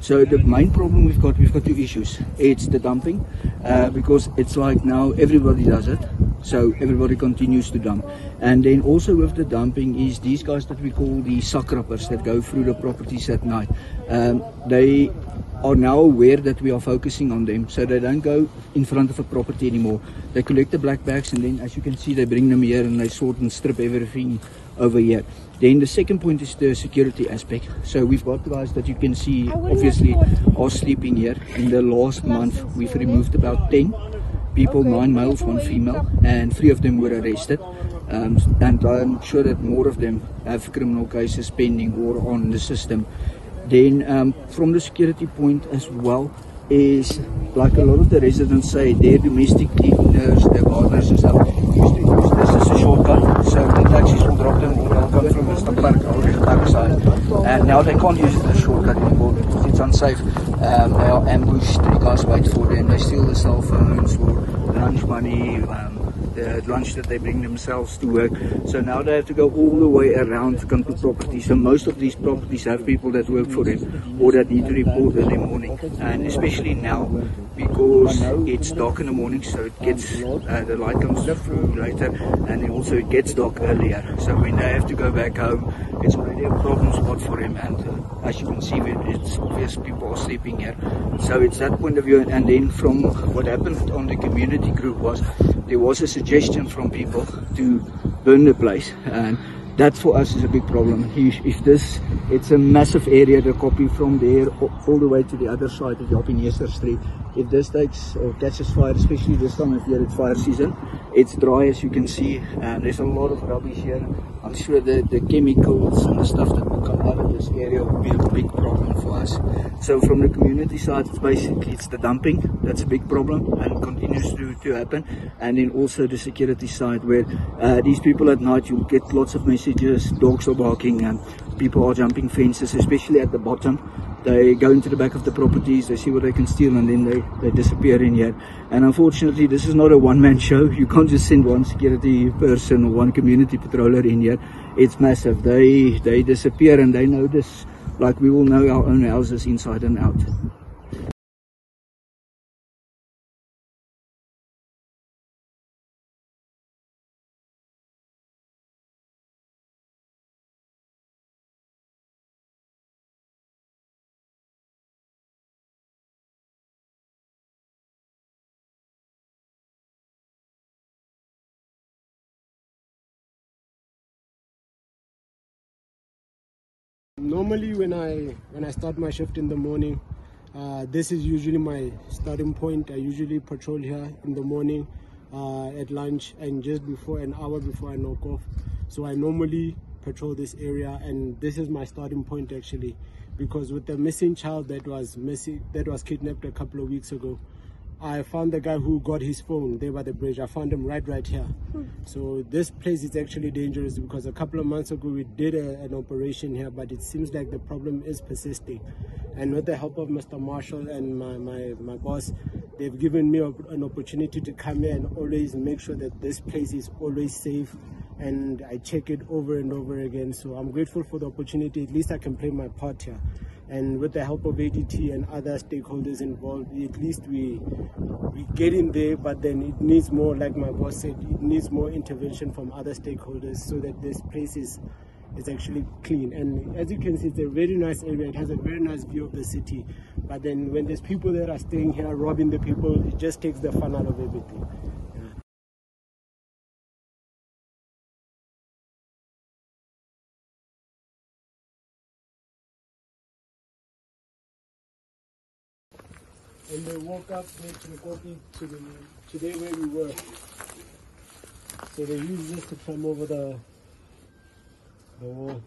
So the main problem we've got two issues. It's the dumping, because it's like now everybody does it, so everybody continues to dump. And then also with the dumping is these guys that we call the sakrappers that go through the properties at night. They are now aware that we are focusing on them, so they don't go in front of a property anymore. They collect the black bags, and then as you can see, they bring them here and they sort and strip everything over here. Then the second point is the security aspect. So we've got guys that you can see obviously are sleeping here. In the last month we've removed about 10 people, 9 males, 1 female, and 3 of them were arrested. And I'm sure that more of them have criminal cases pending or on the system. Then from the security point as well is, like a lot of the residents say, their domestic cleaners, their gardeners and stuff used to use this as a shortcut. So the taxis will drop them or they'll come from Mr. Park or the backside. And now they can't use it as a shortcut anymore because it's unsafe. They are ambushed, 3 guys wait for them, they steal the cell phones or lunch money, the lunch that they bring themselves to work. So now they have to go all the way around to come to properties. So most of these properties have people that work for them or that need to report early morning, and especially now because it's dark in the morning, so it gets the light comes through later, and then also it gets dark earlier. So when they have to go back home, it's already a problem spot for them. And as you can see, it's obvious people are sleeping here. So it's that point of view. And then from what happened on the community group was there was a suggestion from people to burn the place, and that for us is a big problem. If this, it's a massive area, the copy from there all the way to the other side of Jaapie Street. If this takes or catches fire, especially this time of year, it's fire season, it's dry as you can see, and there's a lot of rubbish here. I'm sure the chemicals and the stuff that will come out of this area will be a big problem for us. So from the community side, it's the dumping that's a big problem and continues to happen. And then also the security side, where these people at night, you'll get lots of messages, dogs are barking and people are jumping fences, especially at the bottom. They go into the back of the properties, they see what they can steal, and then they disappear in here. And unfortunately, this is not a one-man show. You can't just send one security person or one community patroller in here. It's massive. They disappear, and they know this like we all know our own houses inside and out. Normally when I start my shift in the morning, this is usually my starting point. I usually patrol here in the morning at lunch and just before, an hour before I knock off. So I normally patrol this area, and this is my starting point actually, because with the missing child that was kidnapped a couple of weeks ago, I found the guy who got his phone there by the bridge. I found him right here. So this place is actually dangerous, because a couple of months ago we did an operation here, but it seems like the problem is persisting. And with the help of Mr. Marshall and my boss, they've given me an opportunity to come here and always make sure that this place is always safe, and I check it over and over again. So I'm grateful for the opportunity. At least I can play my part here. And with the help of ADT and other stakeholders involved, at least we get in there, but then it needs more, like my boss said, it needs more intervention from other stakeholders so that this place is actually clean. And as you can see, it's a very nice area. It has a very nice view of the city. But then when there's people that are staying here robbing the people, it just takes the fun out of everything. And they walk up next to the copy to there where we were. So they use this to climb over the wall.